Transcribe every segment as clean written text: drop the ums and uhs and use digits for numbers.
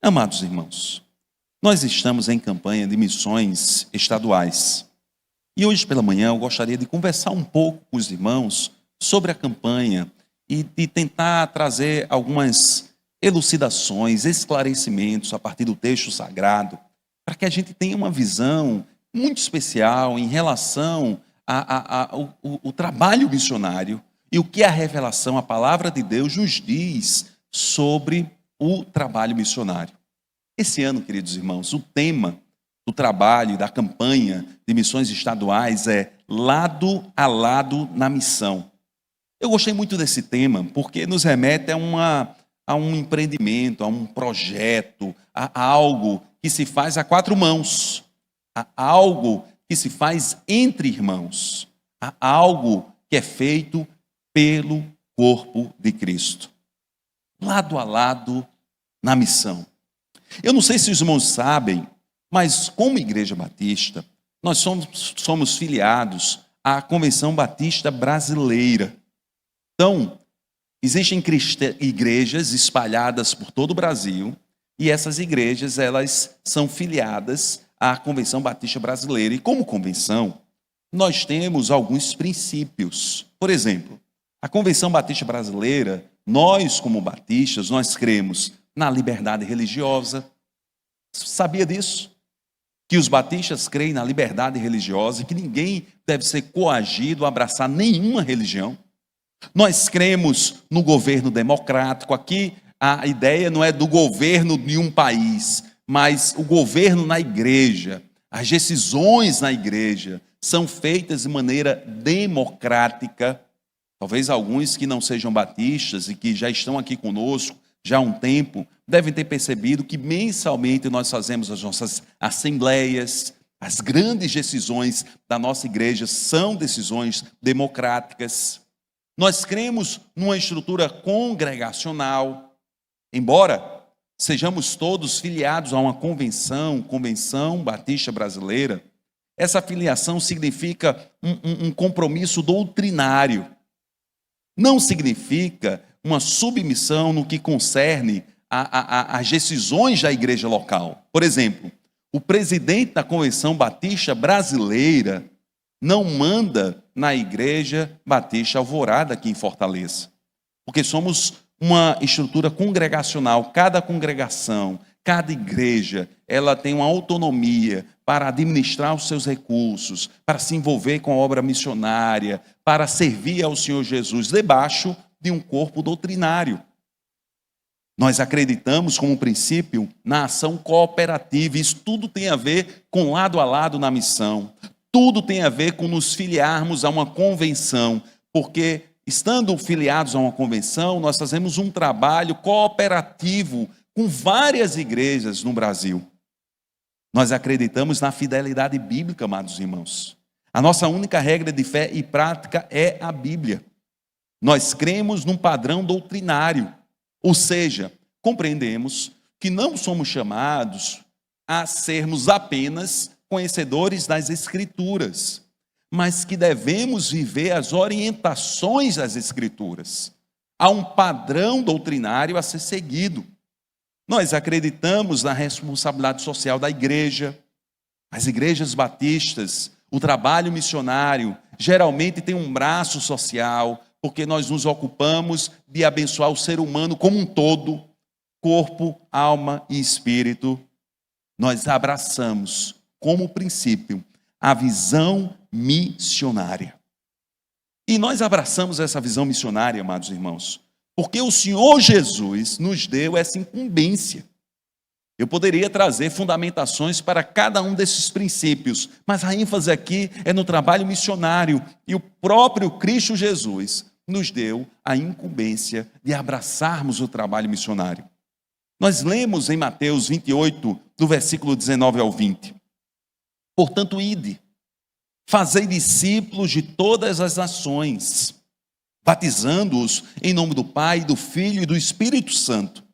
Amados irmãos, nós estamos em campanha de missões estaduais. E hoje pela manhã eu gostaria de conversar um pouco com os irmãos sobre a campanha e de tentar trazer algumas elucidações, esclarecimentos a partir do texto sagrado, para que a gente tenha uma visão muito especial em relação ao trabalho missionário e o que a revelação, a palavra de Deus nos diz sobre o trabalho missionário. Esse ano, queridos irmãos, o tema do trabalho e da campanha de missões estaduais é lado a lado na missão. Eu gostei muito desse tema porque nos remete a um empreendimento, a um projeto, a algo que se faz a quatro mãos, a algo que se faz entre irmãos, a algo que é feito pelo corpo de Cristo. Lado a lado na missão. Eu não sei se os irmãos sabem, mas como Igreja Batista, nós somos filiados à Convenção Batista Brasileira. Então, existem igrejas espalhadas por todo o Brasil, e essas igrejas, elas são filiadas à Convenção Batista Brasileira. E como convenção, nós temos alguns princípios. Por exemplo, a Convenção Batista Brasileira, nós como batistas, nós cremos na liberdade religiosa. Sabia disso? Que os batistas creem na liberdade religiosa e que ninguém deve ser coagido a abraçar nenhuma religião. Nós cremos no governo democrático. Aqui a ideia não é do governo de um país, mas o governo na igreja. As decisões na igreja são feitas de maneira democrática. Talvez alguns que não sejam batistas e que já estão aqui conosco já há um tempo, devem ter percebido que mensalmente nós fazemos as nossas assembleias, as grandes decisões da nossa igreja são decisões democráticas. Nós cremos numa estrutura congregacional, embora sejamos todos filiados a uma Convenção Batista Brasileira, essa filiação significa um compromisso doutrinário, não significa uma submissão no que concerne às decisões da igreja local. Por exemplo, o presidente da Convenção Batista Brasileira não manda na Igreja Batista Alvorada aqui em Fortaleza, porque somos uma estrutura congregacional. Cada congregação, cada igreja, ela tem uma autonomia para administrar os seus recursos, para se envolver com a obra missionária, para servir ao Senhor Jesus debaixo de um corpo doutrinário. Nós acreditamos como princípio na ação cooperativa. Isso tudo tem a ver com lado a lado na missão. Tudo tem a ver com nos filiarmos a uma convenção, porque estando filiados a uma convenção, nós fazemos um trabalho cooperativo com várias igrejas no Brasil. Nós acreditamos na fidelidade bíblica, amados irmãos. A nossa única regra de fé e prática é a Bíblia. Nós cremos num padrão doutrinário, ou seja, compreendemos que não somos chamados a sermos apenas conhecedores das Escrituras, mas que devemos viver as orientações das Escrituras. Há um padrão doutrinário a ser seguido. Nós acreditamos na responsabilidade social da igreja. As igrejas batistas, o trabalho missionário, geralmente tem um braço social, porque nós nos ocupamos de abençoar o ser humano como um todo, corpo, alma e espírito. Nós abraçamos como princípio a visão missionária. E nós abraçamos essa visão missionária, amados irmãos, porque o Senhor Jesus nos deu essa incumbência. Eu poderia trazer fundamentações para cada um desses princípios, mas a ênfase aqui é no trabalho missionário, e o próprio Cristo Jesus nos deu a incumbência de abraçarmos o trabalho missionário. Nós lemos em Mateus 28, do versículo 19 ao 20. Portanto, ide, fazei discípulos de todas as nações, batizando-os em nome do Pai, do Filho e do Espírito Santo,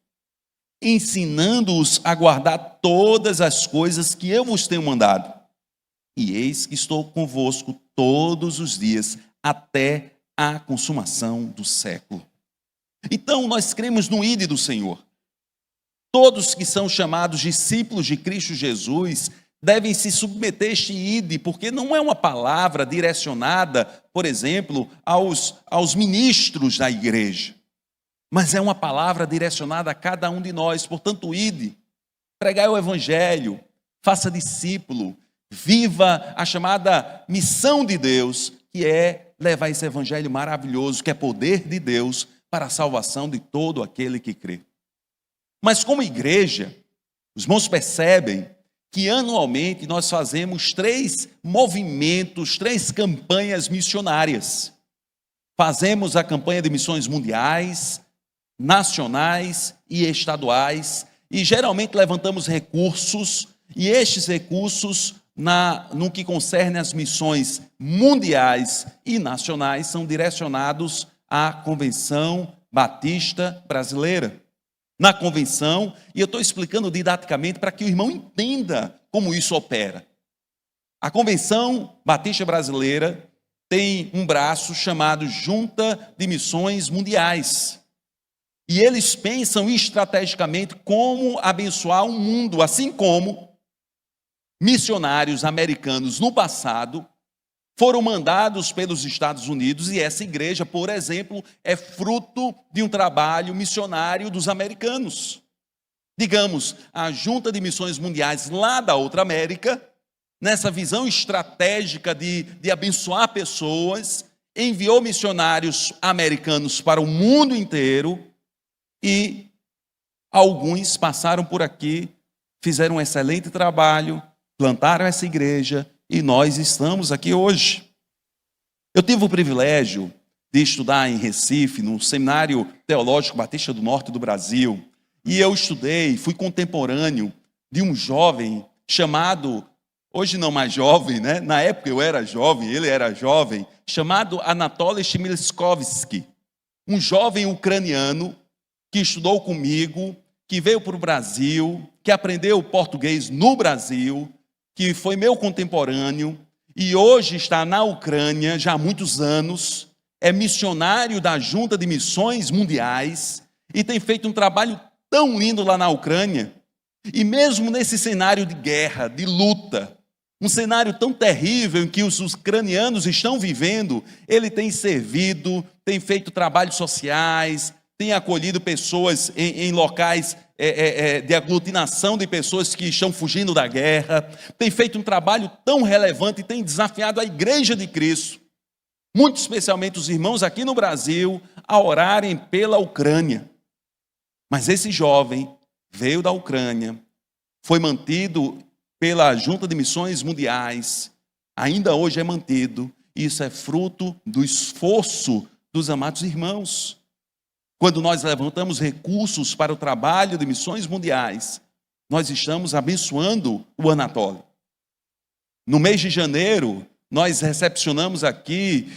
ensinando-os a guardar todas as coisas que eu vos tenho mandado. E eis que estou convosco todos os dias, até a consumação do século. Então, nós cremos no ide do Senhor. Todos que são chamados discípulos de Cristo Jesus devem se submeter a este ide, porque não é uma palavra direcionada, por exemplo, aos ministros da igreja, mas é uma palavra direcionada a cada um de nós. Portanto, ide, pregai o evangelho, faça discípulo, viva a chamada missão de Deus, que é levar esse evangelho maravilhoso, que é poder de Deus para a salvação de todo aquele que crê. Mas como igreja, os irmãos percebem que anualmente nós fazemos 3 movimentos, 3 campanhas missionárias. Fazemos a campanha de missões mundiais, nacionais e estaduais, e geralmente levantamos recursos, e estes recursos, no que concerne às missões mundiais e nacionais, são direcionados à Convenção Batista Brasileira. Na convenção, e eu estou explicando didaticamente para que o irmão entenda como isso opera. A Convenção Batista Brasileira tem um braço chamado Junta de Missões Mundiais. E eles pensam estrategicamente como abençoar o mundo, assim como missionários americanos no passado foram mandados pelos Estados Unidos, e essa igreja, por exemplo, é fruto de um trabalho missionário dos americanos. Digamos, a Junta de Missões Mundiais lá da outra América, nessa visão estratégica de abençoar pessoas, enviou missionários americanos para o mundo inteiro, e alguns passaram por aqui, fizeram um excelente trabalho, plantaram essa igreja, e nós estamos aqui hoje. Eu tive o privilégio de estudar em Recife, no Seminário Teológico Batista do Norte do Brasil, e eu estudei, fui contemporâneo de um jovem chamado, hoje não mais jovem, né? Na época eu era jovem, ele era jovem, chamado Anatoly Chmielewski, um jovem ucraniano que estudou comigo, que veio para o Brasil, que aprendeu português no Brasil, que foi meu contemporâneo e hoje está na Ucrânia já há muitos anos, é missionário da Junta de Missões Mundiais e tem feito um trabalho tão lindo lá na Ucrânia. E mesmo nesse cenário de guerra, de luta, um cenário tão terrível em que os ucranianos estão vivendo, ele tem servido, tem feito trabalhos sociais, tem acolhido pessoas em locais de aglutinação de pessoas que estão fugindo da guerra, tem feito um trabalho tão relevante e tem desafiado a Igreja de Cristo, muito especialmente os irmãos aqui no Brasil, a orarem pela Ucrânia. Mas esse jovem veio da Ucrânia, foi mantido pela Junta de Missões Mundiais, ainda hoje é mantido, e isso é fruto do esforço dos amados irmãos. Quando nós levantamos recursos para o trabalho de missões mundiais, nós estamos abençoando o Anatoly. No mês de janeiro, nós recepcionamos aqui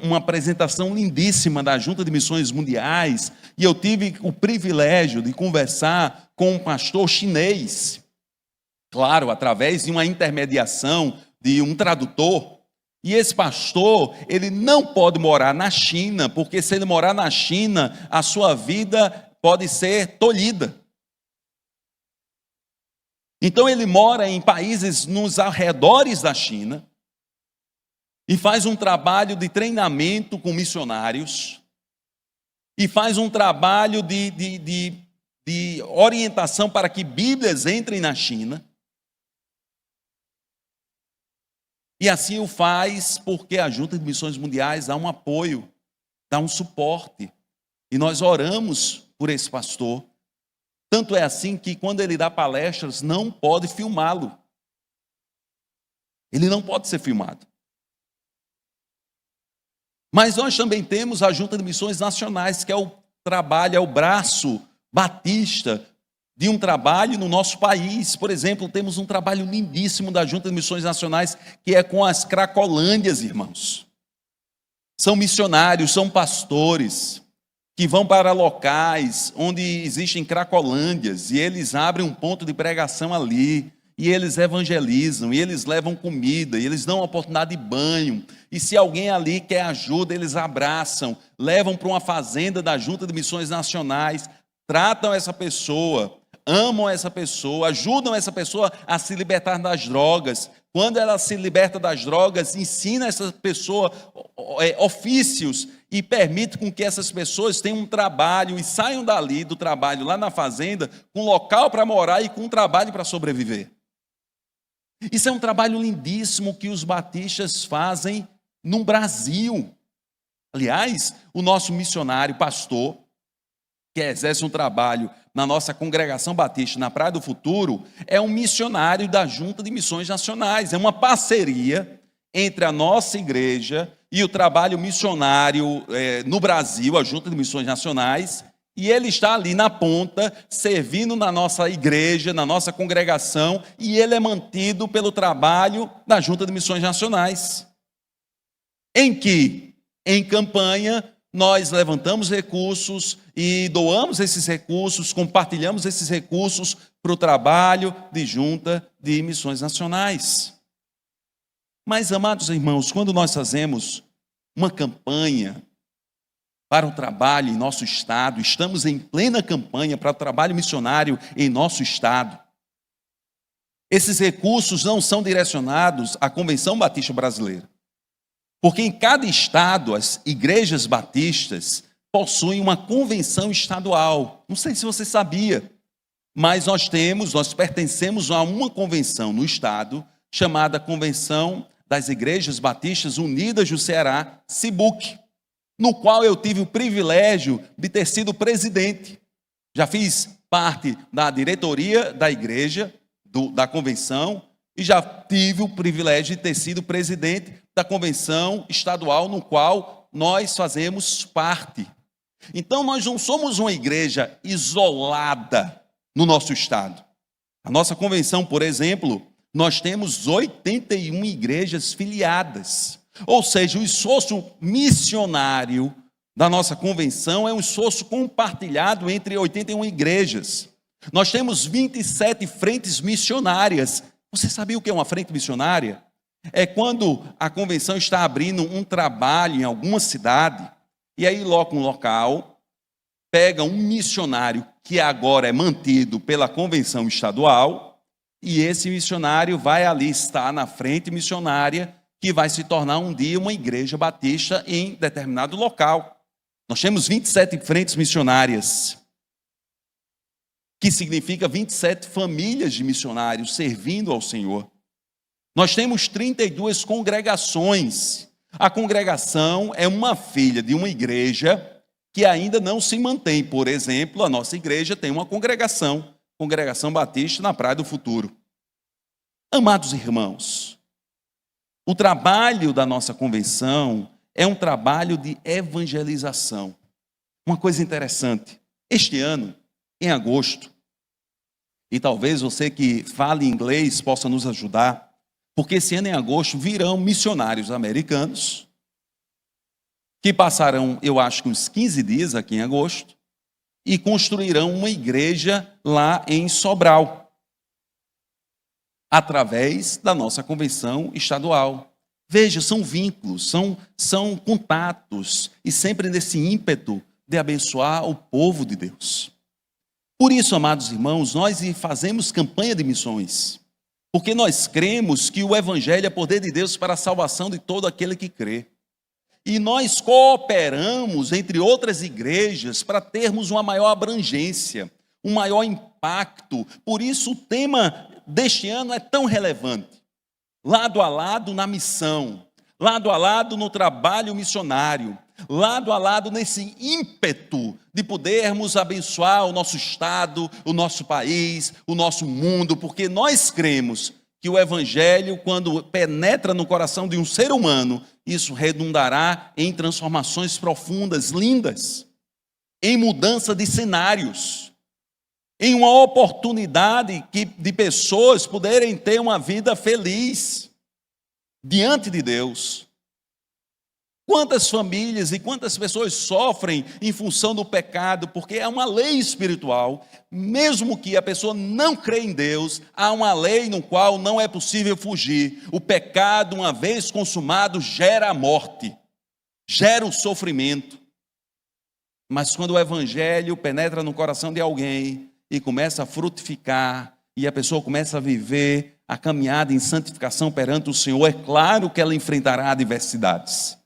uma apresentação lindíssima da Junta de Missões Mundiais, e eu tive o privilégio de conversar com um pastor chinês, claro, através de uma intermediação de um tradutor. E esse pastor, ele não pode morar na China, porque se ele morar na China, a sua vida pode ser tolhida. Então ele mora em países nos arredores da China e faz um trabalho de treinamento com missionários e faz um trabalho de orientação para que Bíblias entrem na China. E assim o faz porque a Junta de Missões Mundiais dá um apoio, dá um suporte. E nós oramos por esse pastor. Tanto é assim que quando ele dá palestras, não pode filmá-lo. Ele não pode ser filmado. Mas nós também temos a Junta de Missões Nacionais, que é o trabalho, é o braço batista de um trabalho no nosso país. Por exemplo, temos um trabalho lindíssimo da Junta de Missões Nacionais, que é com as Cracolândias, irmãos. São missionários, são pastores, que vão para locais onde existem Cracolândias, e eles abrem um ponto de pregação ali, e eles evangelizam, e eles levam comida, e eles dão uma oportunidade de banho, e se alguém ali quer ajuda, eles abraçam, levam para uma fazenda da Junta de Missões Nacionais, tratam essa pessoa, amam essa pessoa, ajudam essa pessoa a se libertar das drogas. Quando ela se liberta das drogas, ensina essa pessoa ofícios e permite com que essas pessoas tenham um trabalho e saiam dali do trabalho lá na fazenda com local para morar e com um trabalho para sobreviver. Isso é um trabalho lindíssimo que os batistas fazem no Brasil. Aliás, o nosso missionário, pastor, que exerce um trabalho na nossa congregação batista na Praia do Futuro, é um missionário da Junta de Missões Nacionais. É uma parceria entre a nossa igreja e o trabalho missionário no Brasil, a Junta de Missões Nacionais, e ele está ali na ponta, servindo na nossa igreja, na nossa congregação, e ele é mantido pelo trabalho da Junta de Missões Nacionais. Em que, em campanha, nós levantamos recursos e doamos esses recursos, compartilhamos esses recursos para o trabalho de Junta de Missões Nacionais. Mas, amados irmãos, quando nós fazemos uma campanha para o trabalho em nosso estado, estamos em plena campanha para o trabalho missionário em nosso estado, esses recursos não são direcionados à Convenção Batista Brasileira. Porque em cada estado, as igrejas batistas possuem uma convenção estadual. Não sei se você sabia, mas nós pertencemos a uma convenção no estado, chamada Convenção das Igrejas Batistas Unidas do Ceará, CIBUC, no qual eu tive o privilégio de ter sido presidente. Já fiz parte da diretoria da igreja, da convenção, e já tive o privilégio de ter sido presidente da convenção estadual, no qual nós fazemos parte. Então, nós não somos uma igreja isolada no nosso estado. A nossa convenção, por exemplo, nós temos 81 igrejas filiadas. Ou seja, o esforço missionário da nossa convenção é um esforço compartilhado entre 81 igrejas. Nós temos 27 frentes missionárias. Você sabia o que é uma frente missionária? É quando a convenção está abrindo um trabalho em alguma cidade, e aí loca um local, pega um missionário que agora é mantido pela convenção estadual, e esse missionário vai ali estar na frente missionária, que vai se tornar um dia uma igreja batista em determinado local. Nós temos 27 frentes missionárias, que significa 27 famílias de missionários servindo ao Senhor. Nós temos 32 congregações. A congregação é uma filha de uma igreja que ainda não se mantém. Por exemplo, a nossa igreja tem uma congregação batista na Praia do Futuro. Amados irmãos, o trabalho da nossa convenção é um trabalho de evangelização. Uma coisa interessante, este ano, em agosto, e talvez você que fale inglês possa nos ajudar, porque esse ano em agosto virão missionários americanos que passarão, eu acho que uns 15 dias aqui em agosto, e construirão uma igreja lá em Sobral, através da nossa convenção estadual. Veja, são vínculos, são contatos, e sempre nesse ímpeto de abençoar o povo de Deus. Por isso, amados irmãos, nós fazemos campanha de missões, porque nós cremos que o Evangelho é poder de Deus para a salvação de todo aquele que crê. E nós cooperamos entre outras igrejas para termos uma maior abrangência, um maior impacto. Por isso o tema deste ano é tão relevante. Lado a lado na missão, lado a lado no trabalho missionário, lado a lado nesse ímpeto de podermos abençoar o nosso estado, o nosso país, o nosso mundo, porque nós cremos que o Evangelho, quando penetra no coração de um ser humano, isso redundará em transformações profundas, lindas, em mudança de cenários, em uma oportunidade de pessoas poderem ter uma vida feliz diante de Deus. Quantas famílias e quantas pessoas sofrem em função do pecado, porque é uma lei espiritual, mesmo que a pessoa não crê em Deus, há uma lei no qual não é possível fugir. O pecado, uma vez consumado, gera a morte, gera o sofrimento. Mas quando o Evangelho penetra no coração de alguém, e começa a frutificar, e a pessoa começa a viver a caminhada em santificação perante o Senhor, é claro que ela enfrentará adversidades.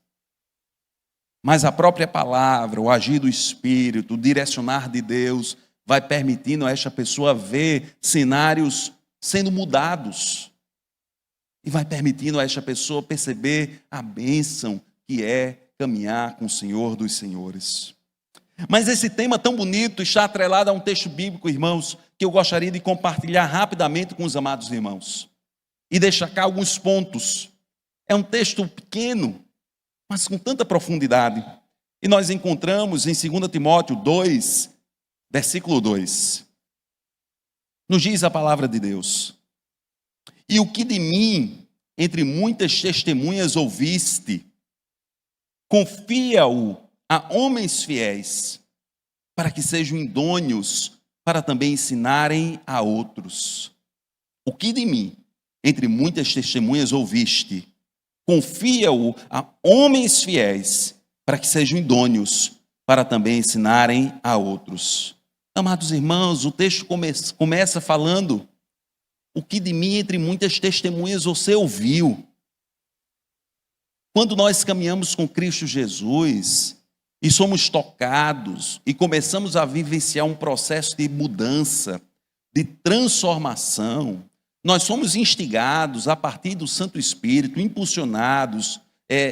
Mas a própria palavra, o agir do Espírito, o direcionar de Deus, vai permitindo a esta pessoa ver cenários sendo mudados. E vai permitindo a esta pessoa perceber a bênção que é caminhar com o Senhor dos Senhores. Mas esse tema tão bonito está atrelado a um texto bíblico, irmãos, que eu gostaria de compartilhar rapidamente com os amados irmãos. E destacar alguns pontos. É um texto pequeno, mas com tanta profundidade. E nós encontramos em 2 Timóteo 2, versículo 2. Nos diz a palavra de Deus: e o que de mim, entre muitas testemunhas ouviste, confia-o a homens fiéis, para que sejam idôneos para também ensinarem a outros. O que de mim, entre muitas testemunhas ouviste, confia-o a homens fiéis, para que sejam idôneos para também ensinarem a outros. Amados irmãos, o texto começa falando: o que de mim, entre muitas testemunhas, você ouviu. Quando nós caminhamos com Cristo Jesus e somos tocados e começamos a vivenciar um processo de mudança, de transformação, nós somos instigados a partir do Santo Espírito, impulsionados,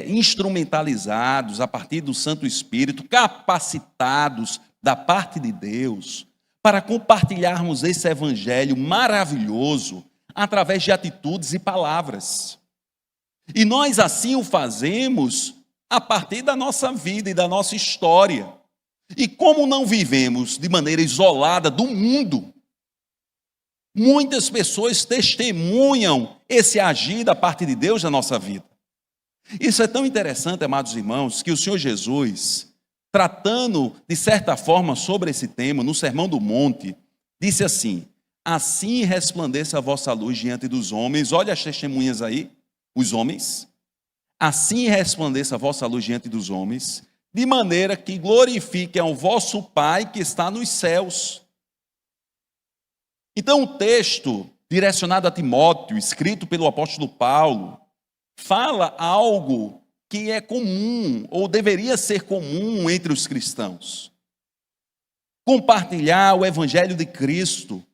instrumentalizados a partir do Santo Espírito, capacitados da parte de Deus, para compartilharmos esse evangelho maravilhoso através de atitudes e palavras. E nós assim o fazemos a partir da nossa vida e da nossa história. E como não vivemos de maneira isolada do mundo, muitas pessoas testemunham esse agir da parte de Deus na nossa vida. Isso é tão interessante, amados irmãos, que o Senhor Jesus, tratando de certa forma sobre esse tema, no Sermão do Monte, disse assim: assim resplandeça a vossa luz diante dos homens. Olha as testemunhas aí, os homens. Assim resplandeça a vossa luz diante dos homens, de maneira que glorifiquem ao vosso Pai que está nos céus. Então o texto direcionado a Timóteo, escrito pelo apóstolo Paulo, fala algo que é comum, ou deveria ser comum entre os cristãos. Compartilhar o evangelho de Cristo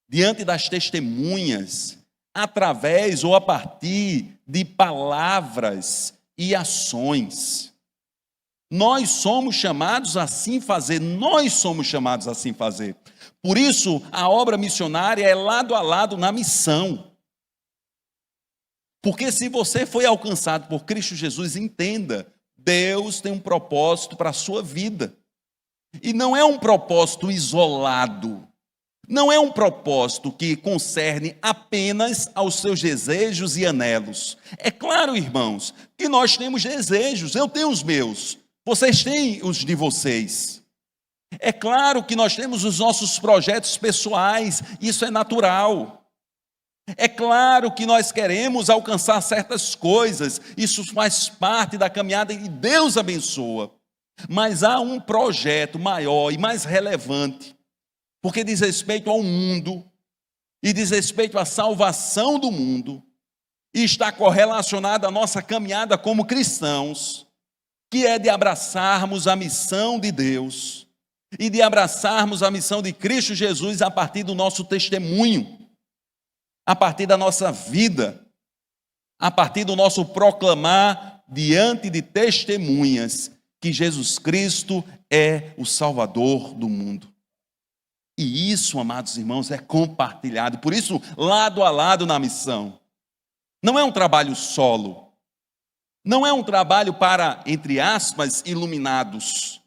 diante das testemunhas, através ou a partir de palavras e ações. Nós somos chamados a assim fazer, nós somos chamados a assim fazer. Por isso, a obra missionária é lado a lado na missão. Porque se você foi alcançado por Cristo Jesus, entenda, Deus tem um propósito para a sua vida. E não é um propósito isolado. Não é um propósito que concerne apenas aos seus desejos e anelos. É claro, irmãos, que nós temos desejos, eu tenho os meus, vocês têm os de vocês. É claro que nós temos os nossos projetos pessoais, isso é natural. É claro que nós queremos alcançar certas coisas, isso faz parte da caminhada e Deus abençoa. Mas há um projeto maior e mais relevante, porque diz respeito ao mundo e diz respeito à salvação do mundo, e está correlacionado à nossa caminhada como cristãos, que é de abraçarmos a missão de Deus e de abraçarmos a missão de Cristo Jesus a partir do nosso testemunho, a partir da nossa vida, a partir do nosso proclamar diante de testemunhas que Jesus Cristo é o Salvador do mundo. E isso, amados irmãos, é compartilhado. Por isso, lado a lado na missão. Não é um trabalho solo. Não é um trabalho para, entre aspas, iluminados.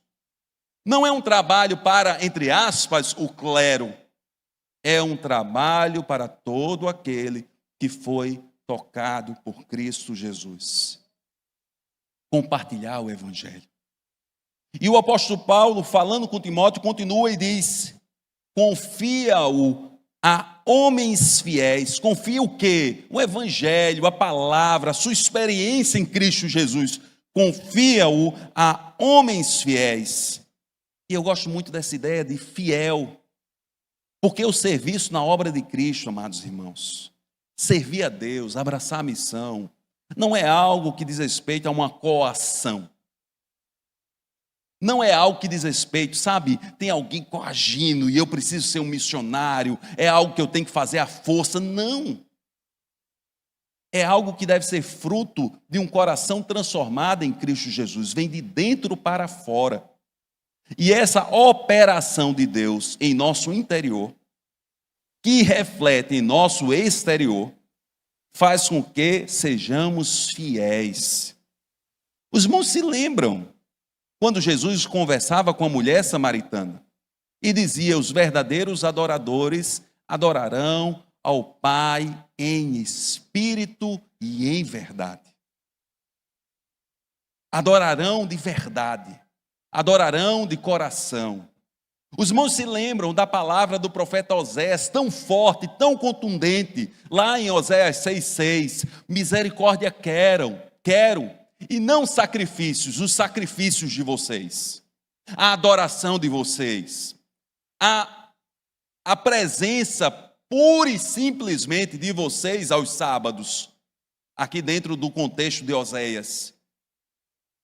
Não é um trabalho para, entre aspas, o clero. É um trabalho para todo aquele que foi tocado por Cristo Jesus. Compartilhar o Evangelho. E o apóstolo Paulo, falando com Timóteo, continua e diz: confia-o a homens fiéis. Confia o quê? O Evangelho, a palavra, a sua experiência em Cristo Jesus. Confia-o a homens fiéis. E eu gosto muito dessa ideia de fiel, Porque o serviço na obra de Cristo, amados irmãos, servir a Deus, abraçar a missão, não é algo que diz respeito a uma coação. Não é algo que diz respeito, sabe, tem alguém coagindo e eu preciso ser um missionário, é algo que eu tenho que fazer à força. Não. É algo que deve ser fruto de um coração transformado em Cristo Jesus, vem de dentro para fora. E essa operação de Deus em nosso interior, que reflete em nosso exterior, faz com que sejamos fiéis. Os irmãos se lembram quando Jesus conversava com a mulher samaritana e dizia: os verdadeiros adoradores adorarão ao Pai em espírito e em verdade. Adorarão de verdade, adorarão de coração. Os irmãos se lembram da palavra do profeta Oséias, tão forte, tão contundente, lá em Oséias 6,6, misericórdia quero, e não sacrifícios, os sacrifícios de vocês, a adoração de vocês, a presença pura e simplesmente de vocês aos sábados, aqui dentro do contexto de Oséias.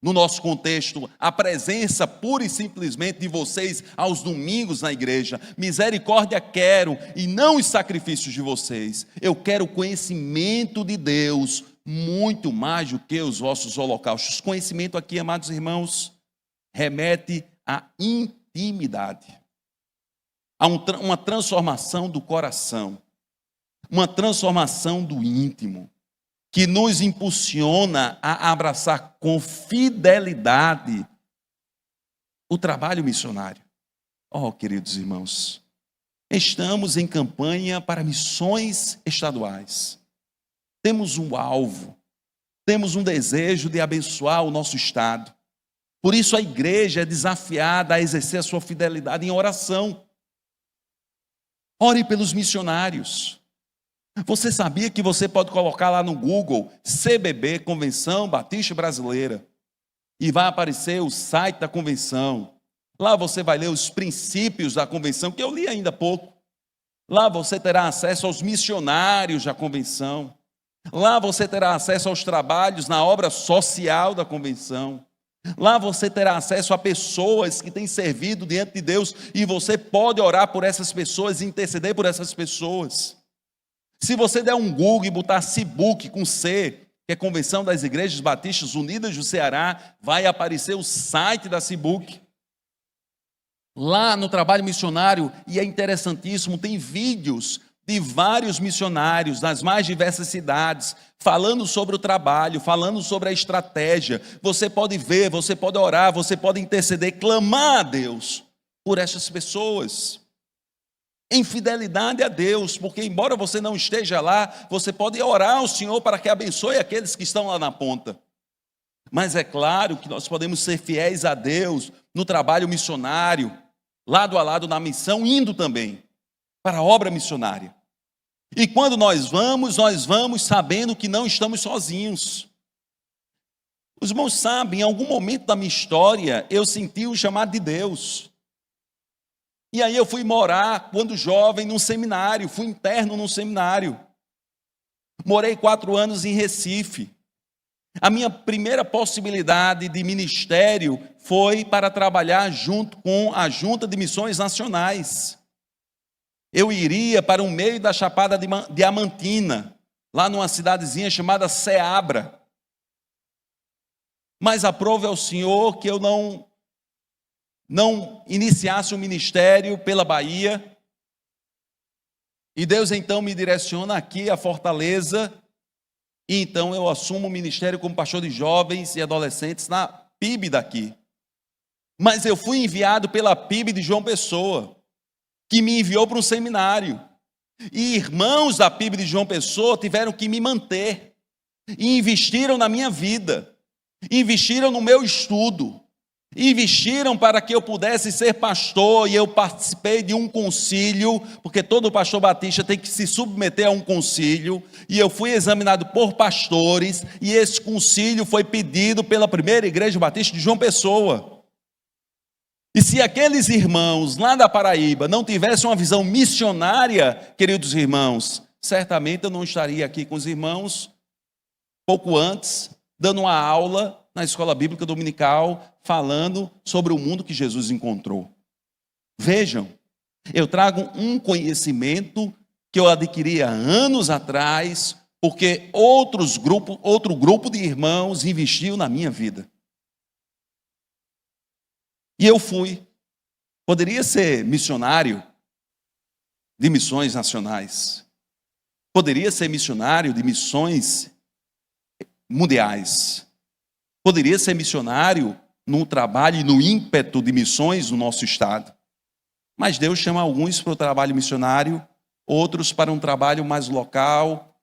No nosso contexto, a presença pura e simplesmente de vocês aos domingos na igreja. Misericórdia quero e não os sacrifícios de vocês. Eu quero o conhecimento de Deus muito mais do que os vossos holocaustos. Conhecimento aqui, amados irmãos, remete à intimidade, a uma transformação do coração, uma transformação do íntimo, que nos impulsiona a abraçar com fidelidade o trabalho missionário. Oh, queridos irmãos, estamos em campanha para missões estaduais. Temos um alvo, temos um desejo de abençoar o nosso estado. Por isso a igreja é desafiada a exercer a sua fidelidade em oração. Ore pelos missionários. Você sabia que você pode colocar lá no Google CBB, Convenção Batista Brasileira, e vai aparecer o site da convenção. Lá você vai ler os princípios da convenção, que eu li ainda há pouco. Lá você terá acesso aos missionários da convenção. Lá você terá acesso aos trabalhos na obra social da convenção. Lá você terá acesso a pessoas que têm servido diante de Deus, e você pode orar por essas pessoas e interceder por essas pessoas. Se você der um Google e botar CIBUC com C, que é Convenção das Igrejas Batistas Unidas do Ceará, vai aparecer o site da CIBUC. Lá no trabalho missionário, e é interessantíssimo, tem vídeos de vários missionários das mais diversas cidades, falando sobre o trabalho, falando sobre a estratégia. Você pode ver, você pode orar, você pode interceder, clamar a Deus por essas pessoas, em fidelidade a Deus, porque embora você não esteja lá, você pode orar ao Senhor para que abençoe aqueles que estão lá na ponta. Mas é claro que nós podemos ser fiéis a Deus no trabalho missionário, lado a lado na missão, indo também para a obra missionária. E quando nós vamos sabendo que não estamos sozinhos. Os irmãos sabem, em algum momento da minha história, eu senti o chamado de Deus. E aí eu fui morar, quando jovem, num seminário, fui interno num seminário. Morei 4 anos em Recife. A minha primeira possibilidade de ministério foi para trabalhar junto com a Junta de Missões Nacionais. Eu iria para o meio da Chapada Diamantina, lá numa cidadezinha chamada Ceabra. Mas aprove ao Senhor que eu não iniciasse o ministério pela Bahia. E Deus então me direciona aqui a Fortaleza, e então eu assumo o ministério como pastor de jovens e adolescentes na PIB daqui. Mas eu fui enviado pela PIB de João Pessoa, que me enviou para um seminário. E irmãos da PIB de João Pessoa tiveram que me manter, e investiram na minha vida, investiram no meu estudo, investiram para que eu pudesse ser pastor, e eu participei de um concílio, porque todo pastor batista tem que se submeter a um concílio, e eu fui examinado por pastores, e esse concílio foi pedido pela primeira igreja batista de João Pessoa. E se aqueles irmãos lá da Paraíba não tivessem uma visão missionária, queridos irmãos, certamente eu não estaria aqui com os irmãos pouco antes, dando uma aula na escola bíblica dominical, falando sobre o mundo que Jesus encontrou. Vejam, eu trago um conhecimento que eu adquiri há anos atrás, porque outro grupo de irmãos investiu na minha vida. E eu fui. Poderia ser missionário de missões nacionais. Poderia ser missionário de missões mundiais. Poderia ser missionário no trabalho e no ímpeto de missões no nosso estado. Mas Deus chama alguns para o trabalho missionário, outros para um trabalho mais local,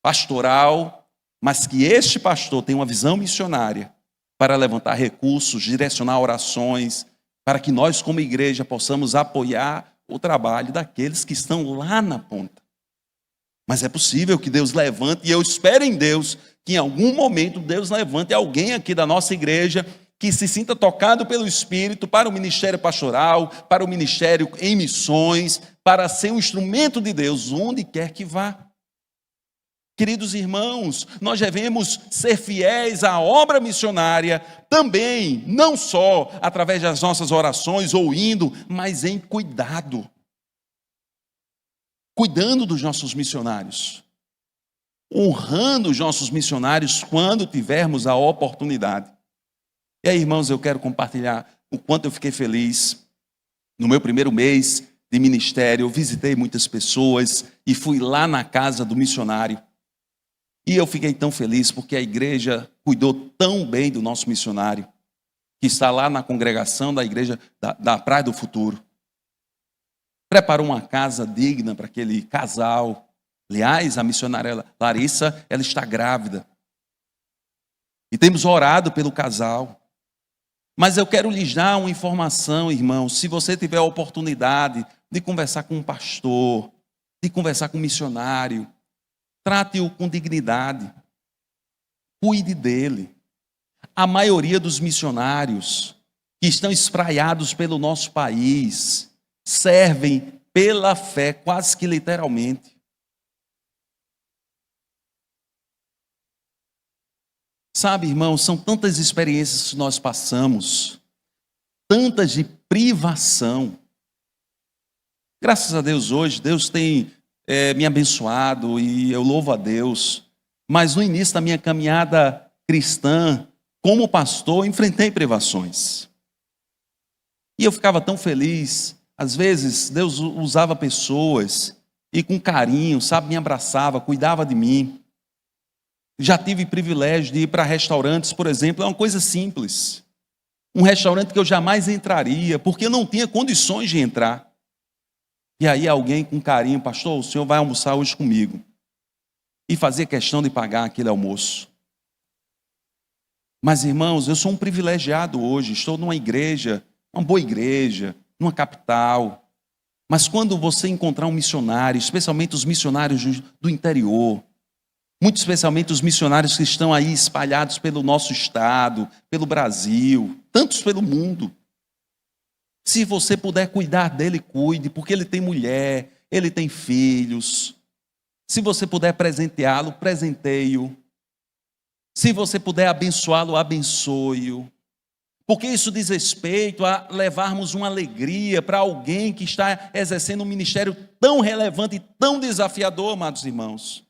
pastoral, mas que este pastor tenha uma visão missionária para levantar recursos, direcionar orações, para que nós, como igreja, possamos apoiar o trabalho daqueles que estão lá na ponta. Mas é possível que Deus levante, e eu espero em Deus, que em algum momento Deus levante alguém aqui da nossa igreja que se sinta tocado pelo Espírito para o ministério pastoral, para o ministério em missões, para ser um instrumento de Deus onde quer que vá. Queridos irmãos, nós devemos ser fiéis à obra missionária também, não só através das nossas orações ou indo, mas em cuidado. Cuidando dos nossos missionários. Honrando os nossos missionários quando tivermos a oportunidade. E aí, irmãos, eu quero compartilhar o quanto eu fiquei feliz. No meu primeiro mês de ministério, eu visitei muitas pessoas e fui lá na casa do missionário. E eu fiquei tão feliz porque a igreja cuidou tão bem do nosso missionário, que está lá na congregação da igreja da Praia do Futuro. Preparou uma casa digna para aquele casal. Aliás, a missionária Larissa, ela está grávida. E temos orado pelo casal. Mas eu quero lhes dar uma informação, irmãos. Se você tiver a oportunidade de conversar com um pastor, de conversar com um missionário, trate-o com dignidade. Cuide dele. A maioria dos missionários que estão espraiados pelo nosso país servem pela fé, quase que literalmente. Sabe, irmãos, são tantas experiências que nós passamos, tantas de privação. Graças a Deus hoje, Deus tem me abençoado e eu louvo a Deus. Mas no início da minha caminhada cristã, como pastor, enfrentei privações. E eu ficava tão feliz. Às vezes, Deus usava pessoas e com carinho, sabe, me abraçava, cuidava de mim. Já tive privilégio de ir para restaurantes, por exemplo, é uma coisa simples. Um restaurante que eu jamais entraria, porque eu não tinha condições de entrar. E aí alguém com carinho, pastor, o senhor vai almoçar hoje comigo. E fazia questão de pagar aquele almoço. Mas, irmãos, eu sou um privilegiado hoje, estou numa igreja, uma boa igreja, numa capital. Mas quando você encontrar um missionário, especialmente os missionários do interior, muito especialmente os missionários que estão aí espalhados pelo nosso estado, pelo Brasil, tantos pelo mundo. Se você puder cuidar dele, cuide, porque ele tem mulher, ele tem filhos. Se você puder presenteá-lo, presenteie-o. Se você puder abençoá-lo, abençoe-o. Porque isso diz respeito a levarmos uma alegria para alguém que está exercendo um ministério tão relevante e tão desafiador, amados irmãos.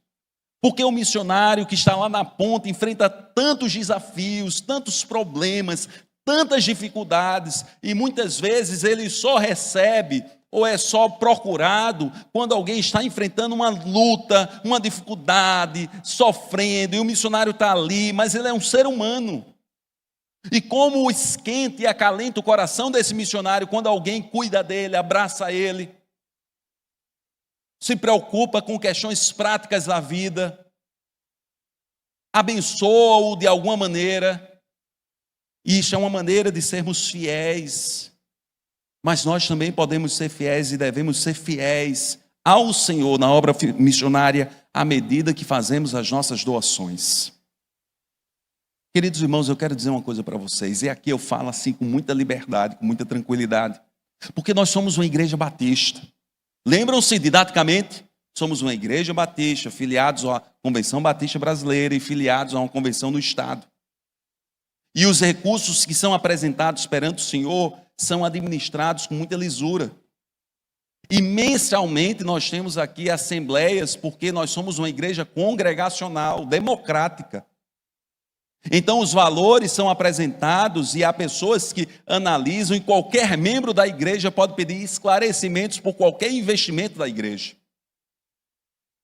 Porque o missionário que está lá na ponta enfrenta tantos desafios, tantos problemas, tantas dificuldades, e muitas vezes ele só recebe ou é só procurado quando alguém está enfrentando uma luta, uma dificuldade, sofrendo, e o missionário está ali, mas ele é um ser humano. E como esquenta e acalenta o coração desse missionário quando alguém cuida dele, abraça ele, se preocupa com questões práticas da vida, abençoa-o de alguma maneira. Isso é uma maneira de sermos fiéis. Mas nós também podemos ser fiéis e devemos ser fiéis ao Senhor na obra missionária à medida que fazemos as nossas doações. Queridos irmãos, eu quero dizer uma coisa para vocês, e aqui eu falo assim com muita liberdade, com muita tranquilidade, porque nós somos uma igreja batista. Lembram-se didaticamente? Somos uma igreja batista, filiados à Convenção Batista Brasileira e filiados a uma convenção no Estado. E os recursos que são apresentados perante o Senhor são administrados com muita lisura. E mensalmente nós temos aqui assembleias, porque nós somos uma igreja congregacional, democrática. Então os valores são apresentados e há pessoas que analisam, e qualquer membro da igreja pode pedir esclarecimentos por qualquer investimento da igreja.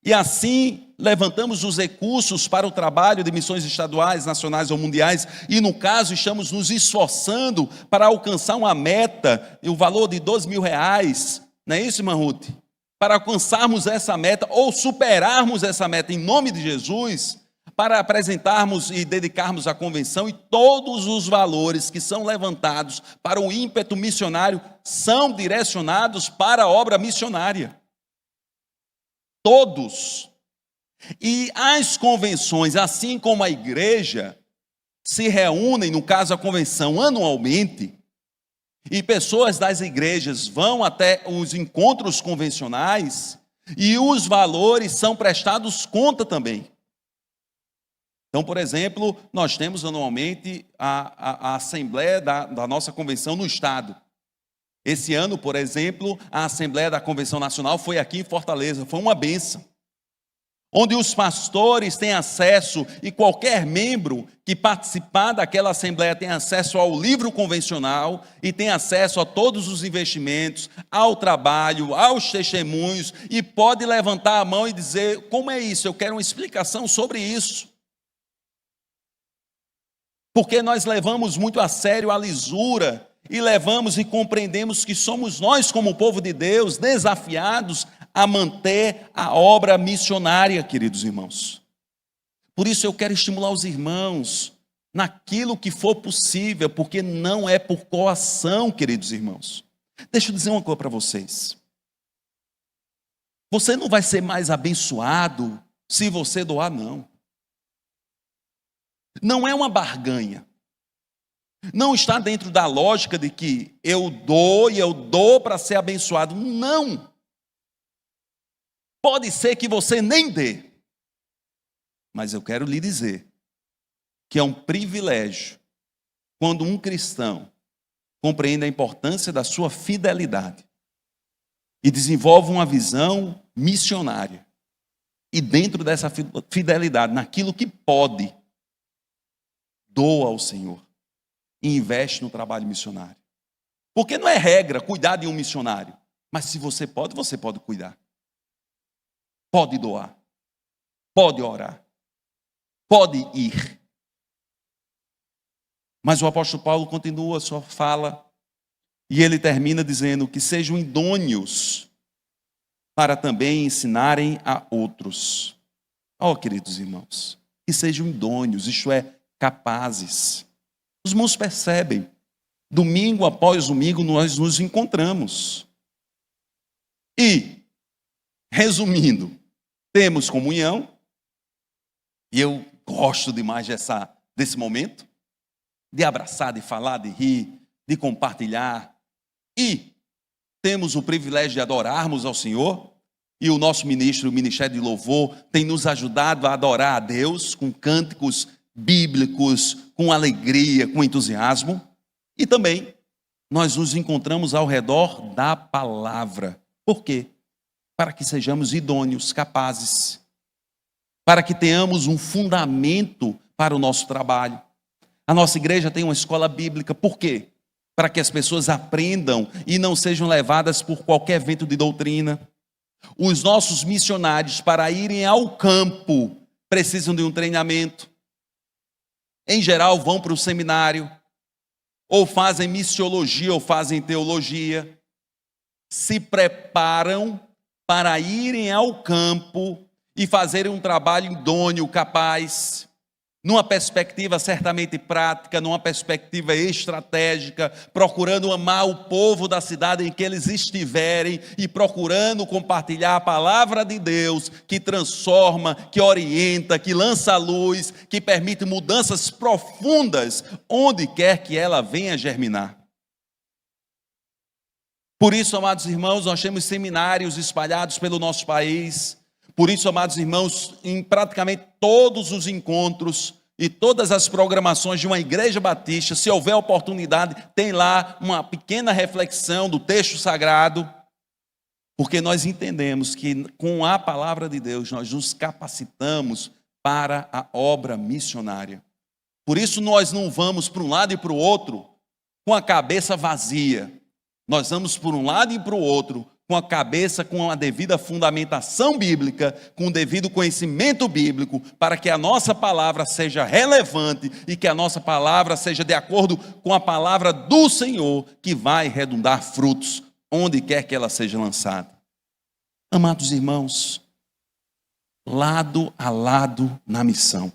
E assim levantamos os recursos para o trabalho de missões estaduais, nacionais ou mundiais, e no caso estamos nos esforçando para alcançar uma meta, o valor de R$12.000, não é isso, irmã Ruth? Para alcançarmos essa meta ou superarmos essa meta em nome de Jesus, para apresentarmos e dedicarmos à convenção, e todos os valores que são levantados para o ímpeto missionário são direcionados para a obra missionária. Todos. E as convenções, assim como a igreja, se reúnem, no caso a convenção, anualmente, e pessoas das igrejas vão até os encontros convencionais, e os valores são prestados conta também. Então, por exemplo, nós temos anualmente a Assembleia da nossa Convenção no Estado. Esse ano, por exemplo, a Assembleia da Convenção Nacional foi aqui em Fortaleza, foi uma bênção. Onde os pastores têm acesso, e qualquer membro que participar daquela Assembleia tem acesso ao livro convencional e tem acesso a todos os investimentos, ao trabalho, aos testemunhos, e pode levantar a mão e dizer: como é isso? Eu quero uma explicação sobre isso. Porque nós levamos muito a sério a lisura e levamos e compreendemos que somos nós, como povo de Deus, desafiados a manter a obra missionária, queridos irmãos. Por isso eu quero estimular os irmãos naquilo que for possível, porque não é por coação, queridos irmãos. Deixa eu dizer uma coisa para vocês. Você não vai ser mais abençoado se você doar, não. Não é uma barganha. Não está dentro da lógica de que eu dou e eu dou para ser abençoado. Não. Pode ser que você nem dê. Mas eu quero lhe dizer que é um privilégio quando um cristão compreende a importância da sua fidelidade e desenvolve uma visão missionária. E dentro dessa fidelidade, naquilo que pode, doa ao Senhor e investe no trabalho missionário. Porque não é regra cuidar de um missionário, mas se você pode cuidar. Pode doar, pode orar, pode ir. Mas o apóstolo Paulo continua a sua fala e ele termina dizendo que sejam idôneos para também ensinarem a outros. Queridos irmãos, que sejam idôneos, isto é, capazes. Os irmãos percebem, domingo após domingo nós nos encontramos. E, resumindo, temos comunhão, e eu gosto demais desse momento, de abraçar, de falar, de rir, de compartilhar, e temos o privilégio de adorarmos ao Senhor, e o nosso ministro, o Ministério de Louvor, tem nos ajudado a adorar a Deus com cânticos bíblicos, com alegria, com entusiasmo, e também nós nos encontramos ao redor da palavra. Por quê? Para que sejamos idôneos, capazes, para que tenhamos um fundamento para o nosso trabalho. A nossa igreja tem uma escola bíblica, por quê? Para que as pessoas aprendam e não sejam levadas por qualquer vento de doutrina. Os nossos missionários, para irem ao campo, precisam de um treinamento. Em geral, vão para o seminário, ou fazem missiologia, ou fazem teologia, se preparam para irem ao campo e fazerem um trabalho idôneo, capaz. numa perspectiva certamente prática, numa perspectiva estratégica, procurando amar o povo da cidade em que eles estiverem e procurando compartilhar a palavra de Deus que transforma, que orienta, que lança luz, que permite mudanças profundas onde quer que ela venha germinar. Por isso, amados irmãos, nós temos seminários espalhados pelo nosso país. Por isso, amados irmãos, em praticamente todos os encontros e todas as programações de uma igreja batista, se houver oportunidade, tem lá uma pequena reflexão do texto sagrado, porque nós entendemos que com a palavra de Deus nós nos capacitamos para a obra missionária. Por isso nós não vamos para um lado e para o outro com a cabeça vazia. Nós vamos por um lado e para o outro com a cabeça, com a devida fundamentação bíblica, com o devido conhecimento bíblico, para que a nossa palavra seja relevante e que a nossa palavra seja de acordo com a palavra do Senhor, que vai redundar frutos onde quer que ela seja lançada. Amados irmãos, lado a lado na missão.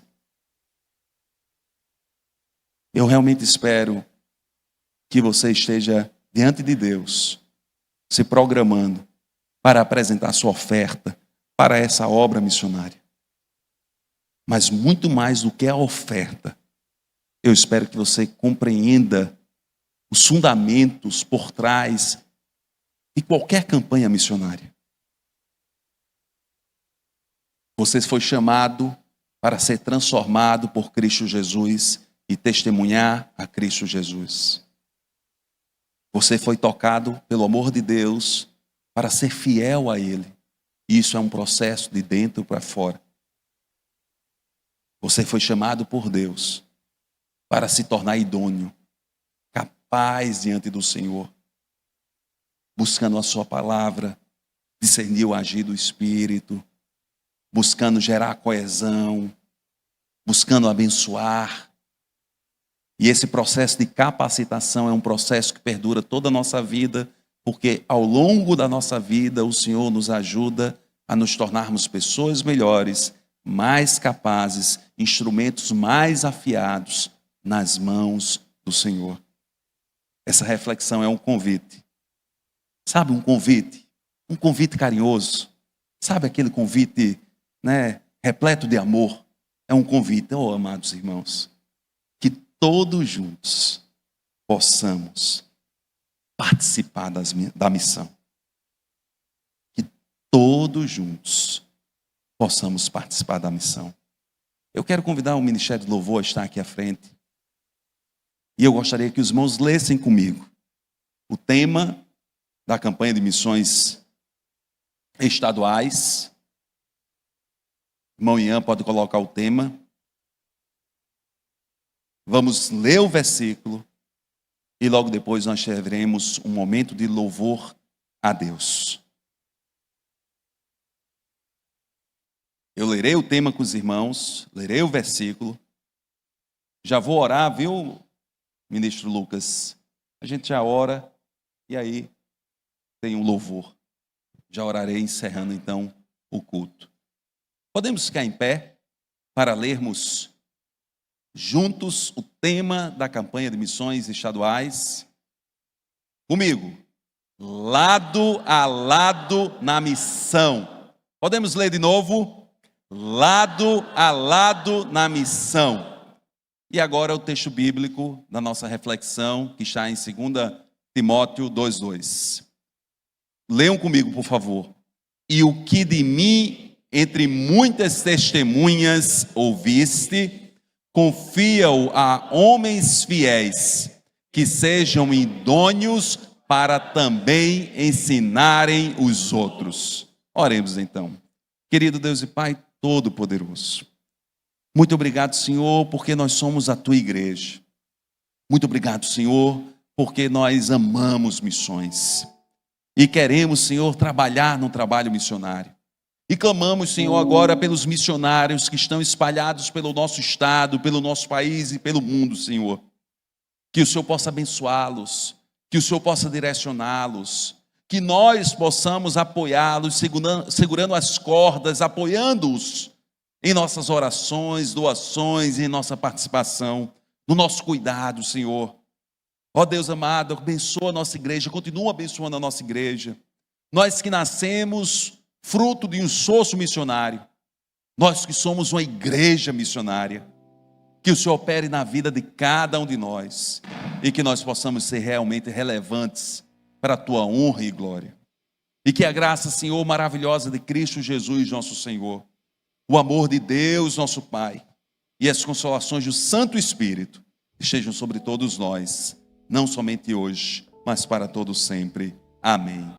Eu realmente espero que você esteja diante de Deus, se programando para apresentar sua oferta para essa obra missionária. Mas muito mais do que a oferta, eu espero que você compreenda os fundamentos por trás de qualquer campanha missionária. Você foi chamado para ser transformado por Cristo Jesus e testemunhar a Cristo Jesus. Você foi tocado pelo amor de Deus para ser fiel a Ele. Isso é um processo de dentro para fora. Você foi chamado por Deus para se tornar idôneo, capaz diante do Senhor, buscando a sua palavra, discernir o agir do Espírito, buscando gerar coesão, buscando abençoar. E esse processo de capacitação é um processo que perdura toda a nossa vida, porque ao longo da nossa vida o Senhor nos ajuda a nos tornarmos pessoas melhores, mais capazes, instrumentos mais afiados nas mãos do Senhor. Essa reflexão é um convite. Sabe, um convite carinhoso. Sabe aquele convite, repleto de amor? É um convite, amados irmãos, que todos juntos possamos participar da missão. Que todos juntos possamos participar da missão. Eu quero convidar o Ministério de Louvor a estar aqui à frente. E eu gostaria que os irmãos lessem comigo o tema da campanha de missões estaduais. Irmão Ian pode colocar o tema. Vamos ler o versículo e logo depois nós teremos um momento de louvor a Deus. Eu lerei o tema com os irmãos, lerei o versículo. Já vou orar, viu, ministro Lucas? A gente já ora e aí tem um louvor. Já orarei encerrando então o culto. Podemos ficar em pé para lermos juntos o tema da campanha de missões estaduais? Comigo. Lado a lado na missão. Podemos ler de novo? Lado a lado na missão. E agora o texto bíblico da nossa reflexão, que está em 2 Timóteo 2:2. Leiam comigo, por favor. E o que de mim, entre muitas testemunhas, ouviste, confia-o a homens fiéis, que sejam idôneos para também ensinarem os outros. Oremos então. Querido Deus e Pai Todo-Poderoso, muito obrigado, Senhor, porque nós somos a Tua igreja. Muito obrigado, Senhor, porque nós amamos missões e queremos, Senhor, trabalhar no trabalho missionário. E clamamos, Senhor, agora pelos missionários que estão espalhados pelo nosso estado, pelo nosso país e pelo mundo, Senhor. Que o Senhor possa abençoá-los, que o Senhor possa direcioná-los, que nós possamos apoiá-los, segurando as cordas, apoiando-os em nossas orações, doações, em nossa participação, no nosso cuidado, Senhor. Ó Deus amado, abençoa a nossa igreja, continua abençoando a nossa igreja. Nós que nascemos fruto de um esforço missionário, nós que somos uma igreja missionária, que o Senhor opere na vida de cada um de nós e que nós possamos ser realmente relevantes para a Tua honra e glória. E que a graça, Senhor, maravilhosa de Cristo Jesus, nosso Senhor, o amor de Deus, nosso Pai, e as consolações do Santo Espírito estejam sobre todos nós, não somente hoje, mas para todos sempre. Amém.